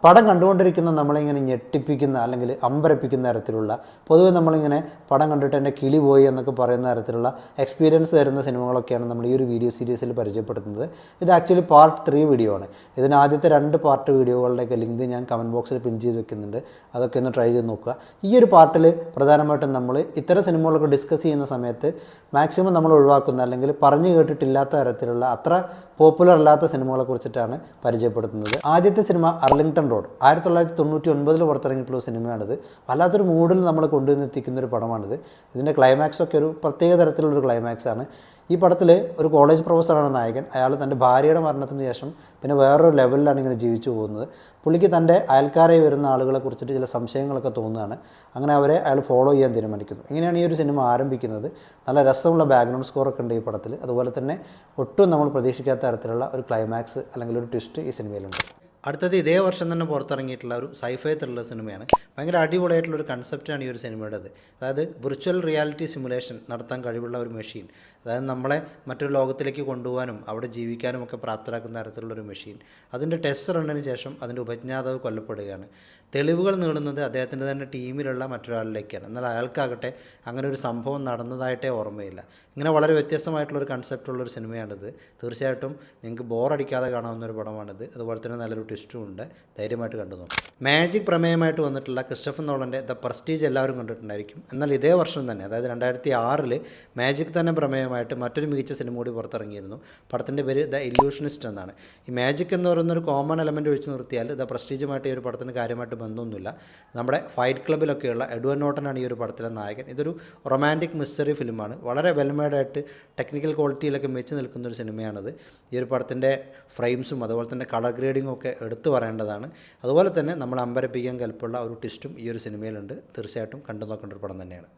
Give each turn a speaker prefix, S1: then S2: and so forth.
S1: പടം കണ്ടുകൊണ്ടിരിക്കുന്ന നമ്മളിങ്ങനെ ഞെട്ടിപ്പിക്കുന്ന അല്ലെങ്കിൽ അമ്പരപ്പിക്കുന്ന തരത്തിലുള്ള പൊതുവെ നമ്മളിങ്ങനെ പടം കണ്ടിട്ട് എൻ്റെ കിളി പോയി എന്നൊക്കെ പറയുന്ന തരത്തിലുള്ള എക്സ്പീരിയൻസ് തരുന്ന സിനിമകളൊക്കെയാണ് നമ്മൾ ഈ ഒരു വീഡിയോ സീരീസിൽ പരിചയപ്പെടുത്തുന്നത്. ഇത് ആക്ച്വലി പാർട്ട് 3 വീഡിയോ ആണ്. ഇതിന് ആദ്യത്തെ 2 പാർട്ട് വീഡിയോകളുടെയൊക്കെ ലിങ്ക് ഞാൻ കമൻറ്റ് ബോക്സിൽ പിൻ ചെയ്ത് വെക്കുന്നുണ്ട്. അതൊക്കെ ഒന്ന് ട്രൈ ചെയ്ത് നോക്കുക. ഈ ഒരു പാർട്ടിൽ പ്രധാനമായിട്ടും നമ്മൾ ഇത്തരം സിനിമകളൊക്കെ ഡിസ്കസ് ചെയ്യുന്ന സമയത്ത് മാക്സിമം നമ്മൾ ഒഴിവാക്കുന്ന അല്ലെങ്കിൽ പറഞ്ഞു കേട്ടിട്ടില്ലാത്ത തരത്തിലുള്ള അത്ര പോപ്പുലർ അല്ലാത്ത സിനിമകളെ കുറിച്ചിട്ടാണ് പരിചയപ്പെടുത്തുന്നത്. ആദ്യത്തെ സിനിമ അർലിംഗ്ടൺ റോഡ് 1999 പുറത്തിറങ്ങിയിട്ടുള്ള സിനിമയാണിത്. വല്ലാത്തൊരു മൂഡിൽ നമ്മൾ കൊണ്ടുവന്നെത്തിക്കുന്ന ഒരു പടമാണിത്. ഇതിൻ്റെ ക്ലൈമാക്സൊക്കെ ഒരു പ്രത്യേക തരത്തിലുള്ളൊരു ക്ലൈമാക്സാണ്. ഈ പടത്തിൽ ഒരു കോളേജ് പ്രൊഫസറാണ് നായകൻ. അയാൾ തൻ്റെ ഭാര്യയുടെ മരണത്തിന് ശേഷം പിന്നെ വേറൊരു ലെവലിലാണ് ഇങ്ങനെ ജീവിച്ചു പോകുന്നത്. പുള്ളിക്ക് തൻ്റെ അയൽക്കാരായി വരുന്ന ആളുകളെ കുറിച്ചിട്ട് ചില സംശയങ്ങളൊക്കെ തോന്നുകയാണ്. അങ്ങനെ അവരെ അയാൾ ഫോളോ ചെയ്യാൻ തീരുമാനിക്കുന്നു. ഇങ്ങനെയാണ് ഈ ഒരു സിനിമ ആരംഭിക്കുന്നത്. നല്ല രസമുള്ള ബാക്ക്ഗ്രൗണ്ട് സ്കോറൊക്കെ ഉണ്ട് ഈ പടത്തിൽ. അതുപോലെ തന്നെ ഒട്ടും നമ്മൾ പ്രതീക്ഷിക്കാത്ത തരത്തിലുള്ള ഒരു ക്ലൈമാക്സ് അല്ലെങ്കിൽ ഒരു ട്വിസ്റ്റ് ഈ സിനിമയിലുണ്ട്. അടുത്തത് ഇതേ വർഷം തന്നെ പുറത്തിറങ്ങിയിട്ടുള്ള ഒരു സൈഫൈ ത്രില്ലർ സിനിമയാണ്. ഭയങ്കര അടിപൊളിയായിട്ടുള്ളൊരു കൺസെപ്റ്റാണ് ഈ ഒരു സിനിമയുടേത്. അതായത് വിർച്വൽ റിയാലിറ്റി സിമുലേഷൻ നടത്താൻ കഴിവുള്ള ഒരു മെഷീൻ, അതായത് നമ്മളെ മറ്റൊരു ലോകത്തിലേക്ക് കൊണ്ടുപോകാനും അവിടെ ജീവിക്കാനും ഒക്കെ പ്രാപ്തരാക്കുന്ന തരത്തിലുള്ളൊരു മെഷീൻ. അതിൻ്റെ ടെസ്റ്റ് റണ്ണിന് ശേഷം അതിൻ്റെ ഉപജ്ഞാതാവ് കൊല്ലപ്പെടുകയാണ്. തെളിവുകൾ നേടുന്നത് അദ്ദേഹത്തിൻ്റെ തന്നെ ടീമിലുള്ള മറ്റൊരാളിലേക്കാണ്. എന്നാൽ അയാൾക്കാകട്ടെ അങ്ങനെ ഒരു സംഭവം നടന്നതായിട്ടേ ഓർമ്മയില്ല. ഇങ്ങനെ വളരെ വ്യത്യസ്തമായിട്ടുള്ളൊരു കൺസെപ്റ്റുള്ളൊരു സിനിമയാണിത്. തീർച്ചയായിട്ടും നിങ്ങൾക്ക് ബോറടിക്കാതെ കാണാവുന്നൊരു പടമാണിത്. അതുപോലെ തന്നെ നല്ലൊരു ട്വിസ്റ്റും ഉണ്ട്. ധൈര്യമായിട്ട് കണ്ടു നോക്കും. മാജിക് പ്രമേയമായിട്ട് വന്നിട്ടുള്ള ക്രിസ്റ്റഫർ നോളൻ്റെ ദ പ്രസ്റ്റീജ് എല്ലാവരും കണ്ടിട്ടുണ്ടായിരിക്കും. എന്നാൽ ഇതേ വർഷം തന്നെ, അതായത് 2006 മാജിക് തന്നെ പ്രമേയമായിട്ട് മറ്റൊരു മികച്ച സിനിമ കൂടി പുറത്തിറങ്ങിയിരുന്നു. പടത്തിൻ്റെ പേര് ദ ഇല്യൂഷനിസ്റ്റ് എന്നാണ്. ഈ മാജിക് എന്ന് പറയുന്നൊരു കോമൺ എലമെൻറ്റ് ഒഴിച്ച് നിർത്തിയാൽ ദ പ്രസ്റ്റീജുമായിട്ട് ഈ ഒരു പടത്തിന് കാര്യമായിട്ട് ബന്ധമൊന്നുമില്ല. നമ്മുടെ ഫൈറ്റ് ക്ലബിലൊക്കെയുള്ള എഡ്വേർഡ് നോർട്ടനാണ് ഈ ഒരു പടത്തിലെ നായകൻ. ഇതൊരു റൊമാൻറ്റിക് മിസ്റ്ററി ഫിലിമാണ്. വളരെ വെൽമേഡായിട്ട് ടെക്നിക്കൽ ക്വാളിറ്റിയിലൊക്കെ മെച്ച് നിൽക്കുന്നൊരു സിനിമയാണിത്. ഈ ഒരു പടത്തിൻ്റെ ഫ്രെയിംസും അതുപോലെ തന്നെ കളർ ഗ്രേഡിങ്ങും ഒക്കെ എടുത്തു പറയേണ്ടതാണ്. അതുപോലെ തന്നെ നമ്മൾ അമ്പരപ്പിക്കാൻ കൽപ്പുള്ള ഒരു ട്വിസ്റ്റും ഈ ഒരു സിനിമയിലുണ്ട്. തീർച്ചയായിട്ടും കണ്ടു നോക്കേണ്ട ഒരു പടം തന്നെയാണ്.